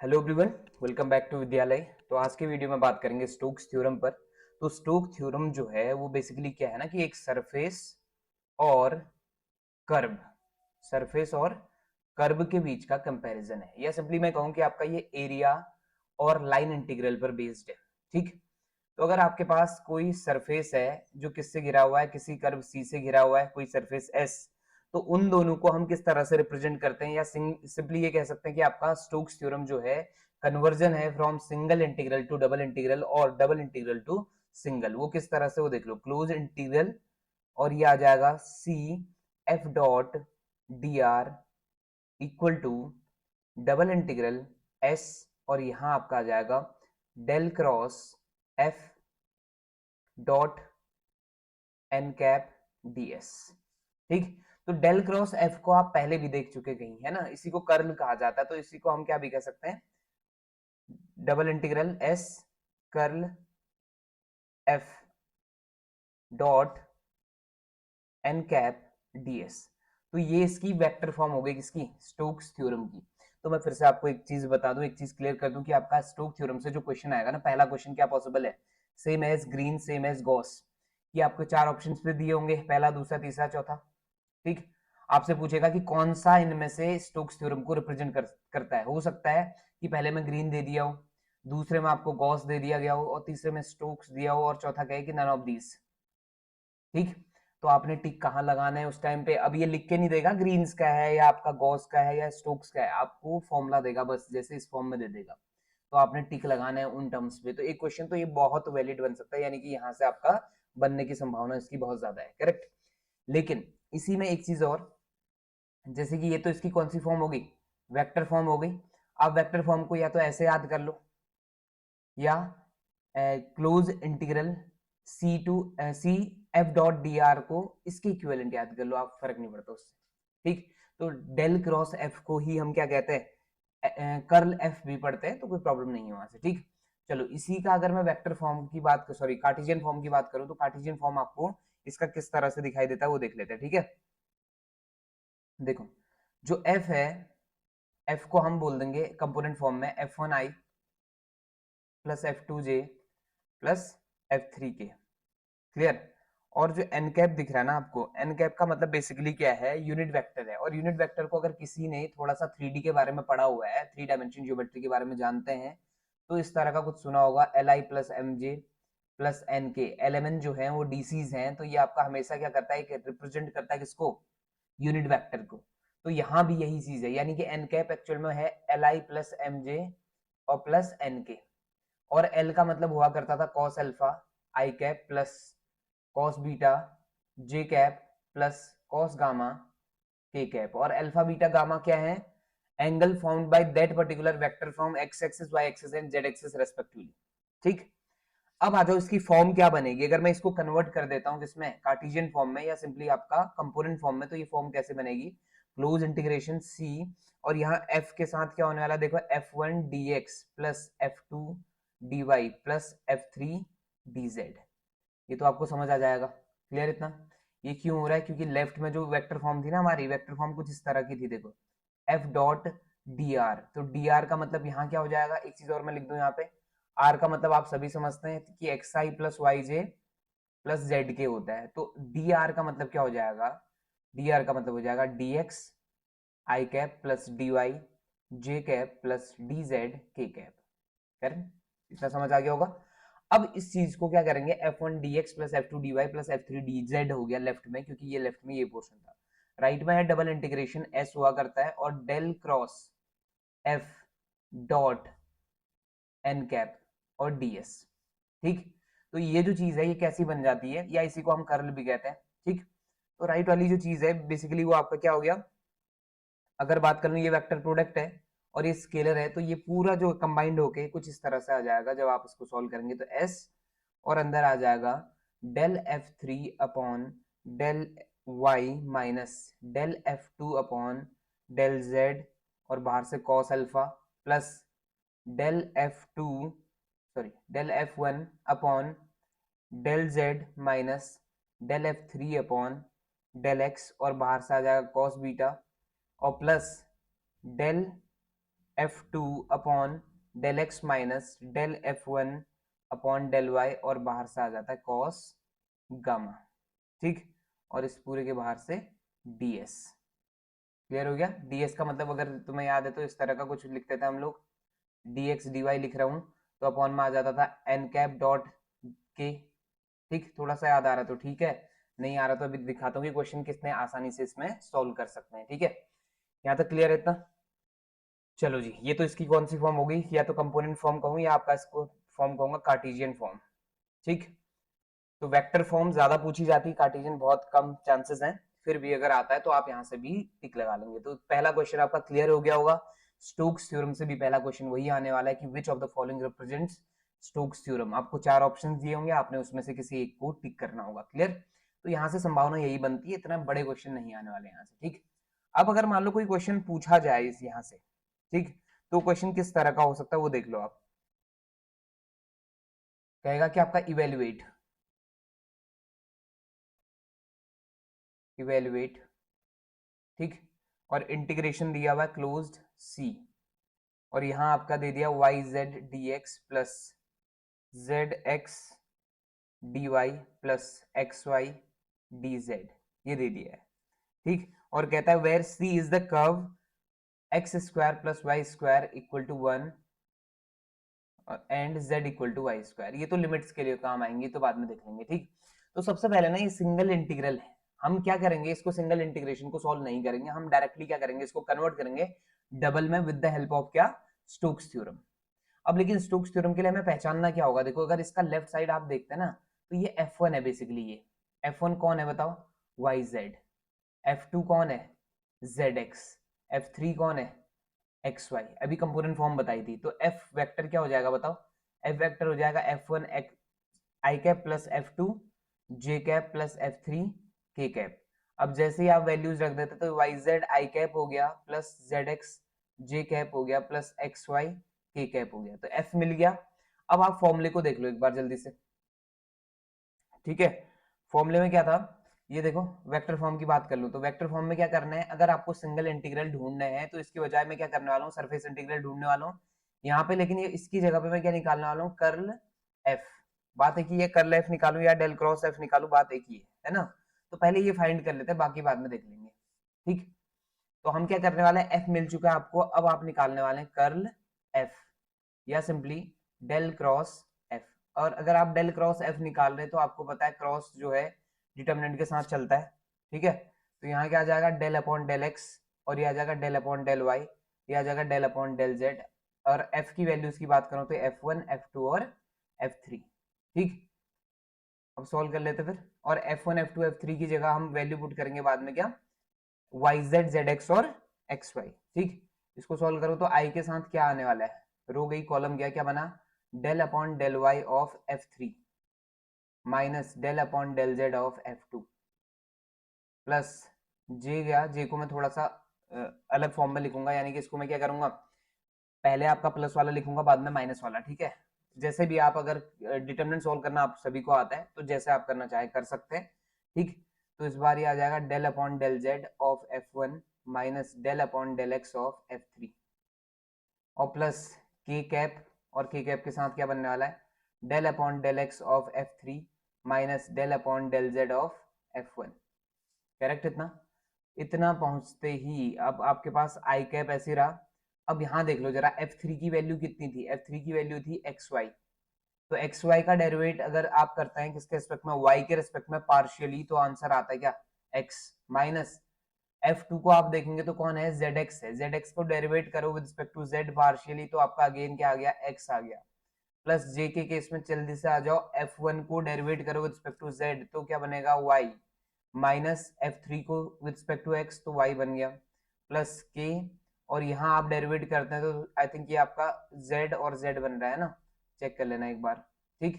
Hello everyone, welcome back to Vidyalaya. तो आज के वीडियो में बात करेंगे स्टोक्स थ्योरम पर। तो स्टोक्स थ्योरम जो है वो बेसिकली क्या है ना कि एक सरफेस और कर्व सरफेस और कर्व के बीच का कंपैरिजन है, या सिंपली मैं कहूं कि आपका ये एरिया और लाइन इंटीग्रल पर बेस्ड है। ठीक। तो अगर आपके पास कोई सरफेस है जो किससे घिरा हुआ है, किसी कर्व सी से घिरा हुआ है, कोई सरफेस एस, तो उन दोनों को हम किस तरह से रिप्रेजेंट करते हैं, या सिंपली ये कह सकते हैं कि आपका स्टोक्स थ्योरम जो है कन्वर्जन है from single integral to double integral और डबल इंटीग्रल टू सिंगल। वो किस तरह से, वो देख लो, क्लोज इंटीग्रल और ये आ जाएगा C F dot D R equal to double integral S, और यहां आपका आ जाएगा del cross F dot N cap D S. ठीक। तो डेल क्रॉस एफ को आप पहले भी देख चुके कहीं, है ना, इसी को कर्ल कहा जाता है। तो इसी को हम क्या भी कह सकते हैं, double integral S curl F dot N cap D S. तो ये इसकी वेक्टर फॉर्म हो गई, किसकी, स्टोक्स थ्योरम की। तो मैं फिर से आपको एक चीज बता दूं, एक चीज क्लियर कर दूं कि आपका स्टोक्स थ्योरम से जो क्वेश्चन आएगा ना, पहला क्वेश्चन क्या पॉसिबल है, same as Green same as Gauss. ये आपको चार ऑप्शंस पे दिए होंगे, पहला दूसरा तीसरा चौथा। ठीक। आपसे पूछेगा कि कौन सा इनमें से स्टोक्स थ्योरम को रिप्रेजेंट करता है। हो सकता है कि पहले में ग्रीन दे दिया हो, दूसरे में आपको गॉस दे दिया गया हो, और तीसरे में स्टोक्स दिया हो, और चौथा कहे कि नन ऑफ दीज। ठीक। तो आपने टिक कहाँ लगाना है उस टाइम पे, अब ये लिख के नहीं देगा ग्रीन्स का है या आपका गॉस का है या स्टोक्स का है, आपको फॉर्मूला देगा बस, जैसे इस फॉर्म में दे देगा। तो आपने टिक लगाना है उन टर्म्स पे। तो एक क्वेश्चन तो ये बहुत वैलिड बन सकता है, यानी कि यहाँ से आपका बनने की संभावना इसकी बहुत ज्यादा है, करेक्ट। लेकिन इसी में एक चीज और, जैसे कि ये तो इसकी कौन सी फॉर्म हो गई, वेक्टर फॉर्म हो गई। आप वेक्टर फॉर्म को या तो ऐसे याद कर लो, या close integral C to C F dot D R को इसके इक्विवेलेंट याद कर लो, आप, फर्क नहीं पड़ता उससे। ठीक। तो डेल क्रॉस एफ को ही हम क्या कहते हैं, कर्ल एफ भी पढ़ते हैं, तो कोई प्रॉब्लम नहीं है वहां से। ठीक। चलो, इसी का अगर मैं वेक्टर फॉर्म की बात, सॉरी कार्टेशियन फॉर्म की बात करूं, तो कार्टेशियन फॉर्म आपको इसका किस तरह से दिखाई देता है वो देख लेते हैं। ठीक है, देखो, जो एफ है, एफ को हम बोल देंगे कंपोनेंट फॉर्म में F one I plus F to J plus F three के। क्लियर। और जो एन कैप दिख रहा है ना आपको, एन कैप का मतलब बेसिकली क्या है, यूनिट वेक्टर है। और यूनिट वेक्टर को अगर किसी ने थोड़ा सा 3D के बारे में पढ़ा हुआ है, थ्री डायमेंशन ज्योमेट्री के बारे में जानते हैं, तो इस तरह का कुछ सुना होगा, L I plus M J plus N K. Element जो है वो डीसीज हैं, तो ये आपका हमेशा क्या करता है, रिप्रेजेंट करता है किसको, यूनिट वेक्टर को। तो यहाँ भी यही चीज है, यानी कि एन कैप एक्चुअल में है L I plus M J और प्लस एन के। और एल का मतलब हुआ करता था cos alpha I cap plus cos beta J cap plus cos gamma K cap. और अल्फा बीटा गामा क्या है, angle found by that particular vector from X axis Y axis and Z axis respectively. ठीक। अब आ जाओ, इसकी form क्या बनेगी अगर मैं इसको कन्वर्ट कर देता हूं किसमें, कार्टेशियन फॉर्म में, या सिंपली आपका कंपोनेंट फॉर्म में। तो ये फॉर्म कैसे बनेगी, क्लोज इंटीग्रेशन सी, और यहाँ एफ के साथ क्या होने वाला है, देखो, F one D X plus F two D Y plus F three D Z. ये तो आपको समझ आ जाएगा, क्लियर इतना। ये क्यों हो रहा है, क्योंकि लेफ्ट में जो वेक्टर फॉर्म थी ना हमारी, वेक्टर फॉर्म कुछ इस तरह की थी, देखो, एफ डॉट डी आर। तो डी आर का मतलब यहाँ क्या हो जाएगा, एक चीज और मैं लिख दूं यहाँ पे, आर का मतलब आप सभी समझते हैं कि एक्स आई प्लस वाई जे प्लस जेड के होता है। तो डी आर का मतलब क्या हो जाएगा, डी आर का मतलब हो जाएगा डी एक्स आई कैप प्लस डी वाई जे कैप प्लस डी जेड के कैप। करेक्ट, इतना समझ आ गया होगा। अब इस चीज को क्या करेंगे, F one D X plus F two D Y plus F three D Z हो गया लेफ्ट में, क्योंकि ये लेफ्ट में ये पोर्शन था। राइट में है डबल इंटीग्रेशन एस हुआ करता है, और del cross F dot N cap और डीएस। ठीक। तो ये जो चीज है ये कैसी बन जाती है, या इसी को हम कर्ल भी कहते हैं। ठीक। तो राइट वाली जो चीज है बेसिकली वो आपका क्या हो गया, अगर बात करूं ये वेक्टर प्रोडक्ट है और ये स्केलर है, तो ये पूरा जो कंबाइंड होके कुछ इस तरह से आ जाएगा जब आप इसको सॉल्व करेंगे। तो एस, और अंदर आ जाएगा del F three upon del Y minus del F two upon del Z, और बाहर से cos alpha plus del F two, sorry del F one upon del Z minus del F three upon del X, और बाहर से आ जाएगा cos beta, और plus del F2 upon del X minus del F1 upon del Y, और बाहर से आ जाता है कॉस गामा, ठीक। और इस पूरे के बाहर से ds। क्लियर हो गया? ds का मतलब अगर तुम्हें याद है तो इस तरह का कुछ लिखते थे हम लोग, dx dy लिख रहा हूं तो अपॉन में आ जाता था n कैप डॉट k, ठीक। थोड़ा सा याद आ रहा तो ठीक है, नहीं आ रहा तो अभी दिखाता हूँ कि क्वेश्चन कितने आसानी से इसमें सॉल्व कर सकते हैं, ठीक है। यहाँ तक क्लियर है इतना? चलो जी, ये तो इसकी कौन सी फॉर्म हो गई, या तो कंपोनेंट फॉर्म कहूँ या आपका इसको फॉर्म कहूंगा कार्टेशियन फॉर्म, ठीक। तो वेक्टर फॉर्म ज्यादा पूछी जाती है, कार्टेशियन बहुत कम चांसेस हैं, फिर भी अगर आता है तो आप यहाँ से भी टिक लगा लेंगे। तो पहला क्वेश्चन आपका क्लियर हो गया होगा। स्टोक्स थ्योरम से भी पहला क्वेश्चन वही आने वाला है कि which of the following represents Stokes theorem. आपको 4 ऑप्शन दिए होंगे, आपने उसमें से किसी एक को टिक करना होगा, क्लियर। तो यहाँ से संभावना यही बनती है, इतना बड़े क्वेश्चन नहीं आने वाले यहाँ से, ठीक। अब अगर मान लो कोई क्वेश्चन पूछा जाए इस यहाँ से, ठीक, तो क्वेश्चन किस तरह का हो सकता है वो देख लो आप। कहेगा कि आपका इवेल्युएट, इवेल्युएट, ठीक, और इंटीग्रेशन दिया हुआ है क्लोज्ड सी, और यहां आपका दे दिया Y Z D X plus Z X D Y plus X Y D Z, ये दे दिया है, ठीक। और कहता है where C is the curve X square plus Y square equal to 1 and z equal to Y square. ये तो लिमिट्स के लिए काम आएंगे, तो बाद में देख लेंगे, ठीक। तो सबसे पहले ना ये सिंगल इंटीग्रल है, हम क्या करेंगे, इसको सिंगल इंटीग्रेशन को सॉल्व नहीं करेंगे, हम डायरेक्टली क्या करेंगे, इसको कन्वर्ट करेंगे डबल में विद द हेल्प ऑफ क्या, स्टोक्स थ्योरम। अब लेकिन स्टोक्स थ्योरम के लिए हमें पहचानना क्या होगा, देखो अगर इसका लेफ्ट साइड आप देखते हैं ना, तो ये F1 है बेसिकली, ये F1 कौन है बताओ, YZ, F2 कौन है, ZX, F3 कौन है, एक्स वाई। अभी कंपोनेंट फॉर्म बताई थी, तो एफ वेक्टर क्या हो जाएगा बताओ, एफ वेक्टर हो जाएगा F1 आई कैप प्लस F2 जे कैप प्लस F3 के कैप। अब जैसे ही आप वैल्यूज रख देते तो वाई जेड आई कैप हो गया प्लस जेड एक्स जे कैप हो गया प्लस एक्स वाई के कैप हो गया, तो एफ मिल गया। अब आप फॉर्मूले को देख लो एक बार जल्दी से, ठीक है। फॉर्मूले में क्या था, ये देखो, वेक्टर फॉर्म की बात कर लो, तो वेक्टर फॉर्म में क्या करना है, अगर आपको सिंगल इंटीग्रल ढूंढने हैं तो इसकी बजाय मैं क्या करने वाला हूँ, सरफेस इंटीग्रल ढूंढने वाला हूँ यहाँ पे, लेकिन ये इसकी जगह पे मैं क्या निकालने वाला हूँ, कर्ल एफ। बात एक ही है, कर्ल एफ निकालू या डेल क्रॉस एफ निकालू, बात एक ही है ना। तो पहले ये फाइंड कर लेते हैं, बाकी बाद में देख लेंगे, ठीक। तो हम क्या करने वाले हैं, एफ मिल चुका है आपको, अब आप निकालने वाले हैं कर्ल एफ या सिंपली डेल क्रॉस एफ। और अगर आप डेल क्रॉस एफ निकाल रहे हैं तो आपको पता है क्रॉस जो है डिटर्मिनेंट के साथ चलता है, ठीक है। तो यहाँ क्या आ जाएगा, डेल अपॉन डेल एक्स, और ये आ जाएगा डेल अपॉन डेल वाई, ये आ जाएगा डेल अपॉन डेल जेड। और एफ की वैल्यूज की बात करूं तो F1 F2 और F3, ठीक। अब सॉल्व कर लेते फिर, और F1 F2 F3 की जगह हम वैल्यू पुट करेंगे बाद में क्या, वाई जेड जेड एक्स और एक्स वाई, ठीक। इसको सॉल्व करो तो आई के साथ क्या आने वाला है, रो गई कॉलम गया, क्या बना, del upon del Y of F3 minus del upon del Z of F2 plus J गया, जे को मैं थोड़ा सा अलग फॉर्म में लिखूंगा, यानी कि इसको मैं क्या करूंगा, पहले आपका प्लस वाला लिखूंगा बाद में माइनस वाला, ठीक है। जैसे भी आप अगर डिटरमिनेंट सॉल्व करना आप सभी को आता है, तो जैसे आप करना चाहे कर सकते हैं, ठीक। तो इस बार ये आ जाएगा del upon del Z of F1 minus del upon del X of F3 और प्लस के कैप, और के कैप के साथ क्या बनने वाला है, del upon del X of F3 minus del upon del Z of F1। Correct इतना, इतना पहुंचते ही अब आपके पास आई कैप ऐसे रहा। अब यहाँ देख लो जरा, F3 की वैल्यू कितनी थी, F3 की वैल्यू थी एक्स वाई, तो एक्स वाई का डेरिवेट अगर आप करते हैं किसके रिस्पेक्ट में, y के रिस्पेक्ट में पार्शियली, तो आंसर आता है क्या, x माइनस F2 को आप देखेंगे तो कौन है, zx है, zx को डेरिवेट करो with respect to z partially, तो आपका अगेन क्या आ गया, x आ गया। प्लस j के केस में जल्दी से आ जाओ, F1 को डेरिवेट करो विद रिस्पेक्ट टू z, तो क्या बनेगा, y माइनस F3 को विद रिस्पेक्ट टू x, तो y बन गया प्लस k, और यहाँ आप डेरिवेट करते हैं तो आई थिंक ये आपका z और z बन रहा है ना, चेक कर लेना एक बार, ठीक।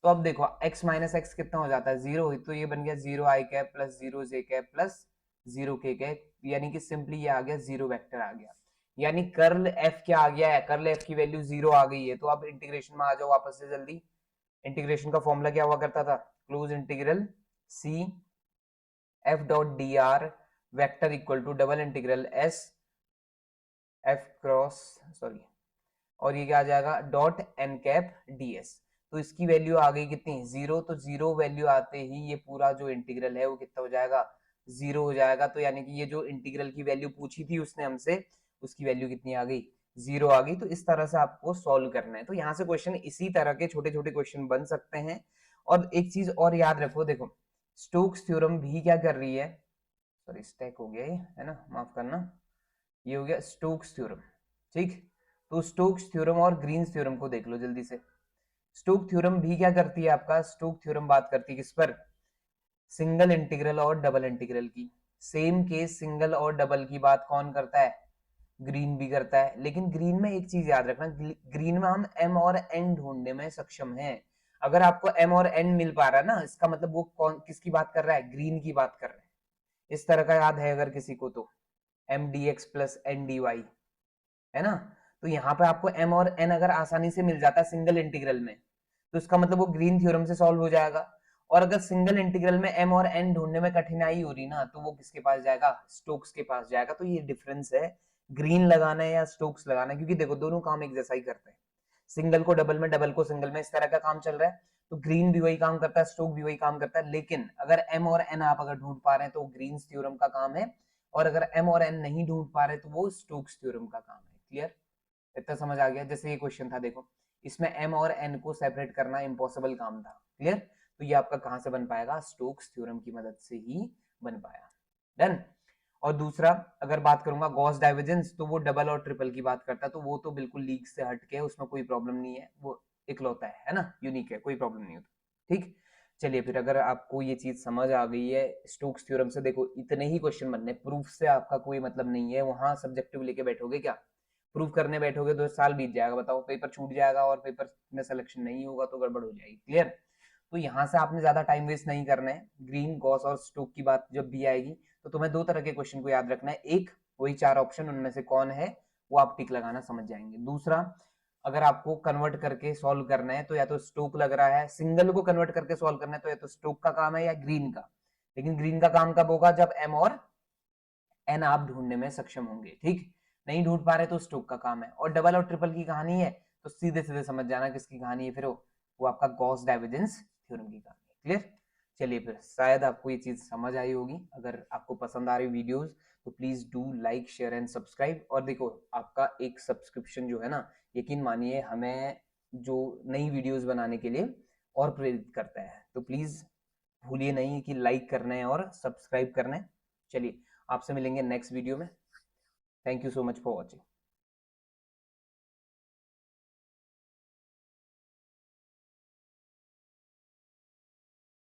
तो अब देखो x माइनस एक्स कितना हो जाता है, जीरो, तो ये बन गया जीरो आई कैप प्लस जीरो जे कैप प्लस जीरो के कैप, यानी कि सिंपली ये आ गया जीरो वेक्टर आ गया, यानी कर्ल एफ क्या आ गया है, कर्ल एफ की वैल्यू जीरो आ गई है। तो अब इंटीग्रेशन में आ जाओ वापस से जल्दी, इंटीग्रेशन का फॉर्मूला क्या हुआ करता था, close integral C F dot D R vector equal to double integral S F cross sorry, और ये क्या आ जाएगा dot N cap D S. तो इसकी वैल्यू आ गई कितनी 0, तो 0 वैल्यू आते ही ये पूरा जो इंटीग्रल है वो कितना हो जाएगा 0 हो जाएगा। तो यानी कि ये जो इंटीग्रल की वैल्यू पूछी थी उसने हमसे, उसकी वैल्यू कितनी आ गई 0 आ गई। तो इस तरह से आपको सॉल्व करना है। तो यहाँ से क्वेश्चन इसी तरह के छोटे छोटे क्वेश्चन बन सकते हैं। और एक चीज और याद रखो, देखो स्टोक्स थ्योरम भी क्या कर रही है, सॉरी स्टैक हो गया ये है ना, माफ करना, ये हो गया स्टोक्स थ्योरम। ठीक, तो स्टोक्स थ्योरम और ग्रीन्स थ्योरम को देख लो जल्दी से। स्टोक थ्योरम भी क्या करती है आपका, स्टोक थ्योरम बात करती है किस पर, सिंगल इंटीग्रल और डबल इंटीग्रल की। सेम केस सिंगल और डबल की बात कौन करता है, ग्रीन भी करता है। लेकिन ग्रीन में एक चीज याद रखना, ग्रीन में हम एम और एन ढूंढने में सक्षम हैं। अगर आपको एम और एन मिल पा रहा है ना, इसका मतलब वो कौन किसकी बात कर रहा है, ग्रीन की बात कर रहा है। इस तरह का याद है अगर किसी को तो, M D X plus N D Y, है ना। तो यहाँ पे आपको एम और एन अगर आसानी से मिल जाता है सिंगल इंटीग्रल में, तो इसका मतलब वो ग्रीन थ्योरम से सॉल्व हो जाएगा। और अगर सिंगल इंटीग्रल में एम और एन ढूंढने में कठिनाई हो रही ना, तो वो किसके पास जाएगा, स्टोक्स के पास जाएगा। तो ये डिफरेंस है ग्रीन लगाना है या स्टोक्स लगाना है, क्योंकि देखो दोनों काम एक जैसा ही करते हैं। सिंगल को डबल में, डबल को सिंगल में, इस तरह का काम चल रहा है। तो ग्रीन भी वही काम करता है, स्टोक भी वही काम करता है। लेकिन अगर एम और एन आप अगर ढूंढ पा रहे हैं तो ग्रीन थ्योरम का काम है, और अगर एम और एन नहीं ढूंढ पा रहे तो वो स्टोक्स थ्योरम का काम है। क्लियर, इतना समझ आ गया। जैसे ये क्वेश्चन था देखो, इसमें एम और एन को सेपरेट करना इम्पॉसिबल काम था। क्लियर, तो ये आपका कहां से बन पाएगा, स्टोक्स थ्योरम की मदद से ही बन पाया। डन। और दूसरा अगर बात करूंगा गॉस डाइवर्जेंस, तो वो डबल और ट्रिपल की बात करता है। तो वो तो बिल्कुल लीग से हट के है, उसमें कोई प्रॉब्लम नहीं है, वो इकलौता है ना, यूनिक है, कोई प्रॉब्लम नहीं होता। ठीक, चलिए फिर अगर आपको ये चीज समझ आ गई है स्टोक्स थ्योरम से, देखो इतने ही क्वेश्चन बनने, प्रूफ से आपका कोई मतलब नहीं है। वहां सब्जेक्टिव लेके बैठोगे क्या, प्रूफ करने बैठोगे तो साल बीत जाएगा, बताओ पेपर छूट जाएगा, और पेपर में सिलेक्शन नहीं होगा तो गड़बड़ हो जाएगी। क्लियर, तो यहाँ से आपने ज्यादा टाइम वेस्ट नहीं करना है। ग्रीन गॉस और स्टोक की बात जब भी आएगी तो तुम्हें दो तरह के क्वेश्चन को याद रखना है। एक, वही चार ऑप्शन उनमें से कौन है वो आप टिक लगाना समझ जाएंगे। दूसरा, अगर आपको कन्वर्ट करके सॉल्व करना है तो या तो स्टोक लग रहा है, सिंगल को कन्वर्ट करके सॉल्व करना है तो या तो स्टोक का काम है या ग्रीन का। लेकिन ग्रीन का काम कब होगा, जब एम और एन आप ढूंढने में सक्षम होंगे। ठीक, नहीं ढूंढ पा रहे तो स्टोक का काम है। और डबल और ट्रिपल की कहानी है तो सीधे सीधे समझ जाना किसकी कहानी है, फिर वो आपका गॉस डाइवर्जेंस थ्योरम की कहानी है। क्लियर, चलिए फिर शायद आपको ये चीज समझ आई होगी। अगर आपको पसंद आ रही वीडियोस तो please do like share and subscribe. और देखो आपका एक सब्सक्रिप्शन जो है ना, यकीन मानिए हमें जो नई वीडियोस बनाने के लिए और प्रेरित करता है। तो प्लीज भूलिए नहीं कि लाइक करना है और सब्सक्राइब करना है। चलिए आपसे मिलेंगे नेक्स्ट वीडियो में। Thank you so much for watching.